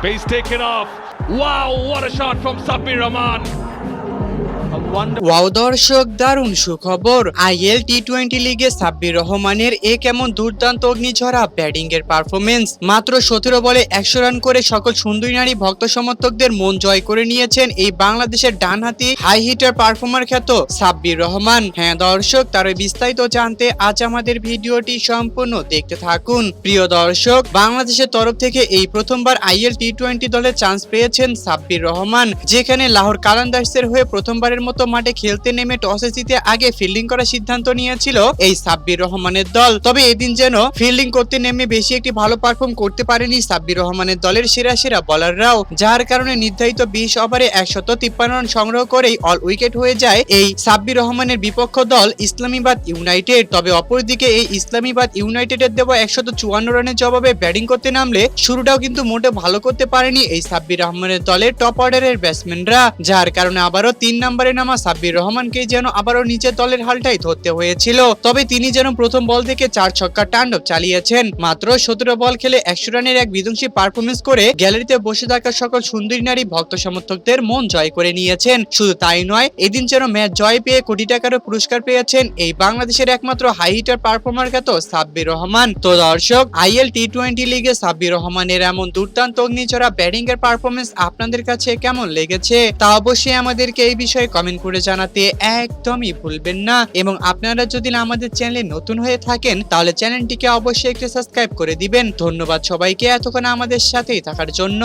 Base taken off. Wow, what a shot from Sabir Rahman. Wow দর্শক, দারুণ সুখবর। IL টি-20 লিগে সাব্বির রহমানের কেমন দুর্দান্ত অগ্নিঝরা ব্যাটিং এর পারফরমেন্স। মাত্র 17 বলে 100 রান করে সকল সুন্দরী নারী ভক্ত সমর্থকদের মন জয় করে নিয়েছেন এই বাংলাদেশের ডানহাতি হাই হিটার পারফর্মার খ্যাত সাব্বির রহমান। হ্যাঁ দর্শক, তার বিস্তারিত জানতে আজ আমাদের ভিডিওটি সম্পূর্ণ দেখতে থাকুন। প্রিয় দর্শক, বাংলাদেশের তরফ থেকে এই প্রথমবার আইএল টি-20 দলে চান্স পেয়েছেন সাব্বির রহমান, যেখানে লাহোর কালান্দার্সের হয়ে প্রথমবারের মতো মাঠে খেলতে নেমে টসে জিতে আগে ফিল্ডিং করার সিদ্ধান্ত নিয়েছিল এই সাব্বির রহমানের দল। তবে এদিন যেন ফিল্ডিং করতে নেমে বেশি একটি ভালো পারফর্ম করতে পারেনি সাব্বির রহমানের দলের সেরা সেরা বোলাররাও, যার কারণে নির্ধারিত 20 ওভারে 153 রান সংগ্রহ করেই অল উইকেট হয়ে যায় এই সাব্বির রহমানের বিপক্ষ দল ইসলামাবাদ ইউনাইটেড। তবে অপরদিকে এই ইসলামাবাদ ইউনাইটেডের দেওয়া 154 রানের জবাবে ব্যাটিং করতে নামলে শুরুটাও কিন্তু মোটে ভালো করতে পারেনি এই সাব্বির রহমানের দলের টপ অর্ডারের ব্যাটসম্যানরা, যার কারণে আবারও 3 নম্বরে নামা সাব্বির রহমানকে যেন আবারও নিচের দলের হালটাই ধরতে হয়েছিল। তবে তিনি যেন প্রথম বল থেকে 4 ছক্কার তাণ্ডব চালিয়েছেন। মাত্র 17 বল খেলে 100 রানের এক বিধ্বংসী পারফরমেন্স করে গ্যালারিতে বসে থাকা সকল সুন্দরী নারী ভক্ত সমর্থকদের মন জয় করে নিয়েছেন। শুধু তাই নয়, এদিন যেন ম্যাচ জয় পেয়ে কোটি টাকারও পুরস্কার পেয়েছেন এই বাংলাদেশের একমাত্র হাই হিটার পারফর্মার খ্যাত সাব্বির রহমান। তো দর্শক, আইএল টি-20 লিগে সাব্বির রহমানের এমন দুর্দান্ত অগ্নিঝরা ব্যাটিং এর পারফরমেন্স আপনাদের কাছে কেমন লেগেছে তা অবশ্যই আমাদেরকে এই বিষয়ে কমেন্ট করে জানাতে একদমই ভুলবেন না। এবং আপনারা যদি আমাদের চ্যানেলে নতুন হয়ে থাকেন তাহলে চ্যানেলটিকে অবশ্যই একটু সাবস্ক্রাইব করে দিবেন। ধন্যবাদ সবাইকে এতক্ষণ আমাদের সাথেই থাকার জন্য।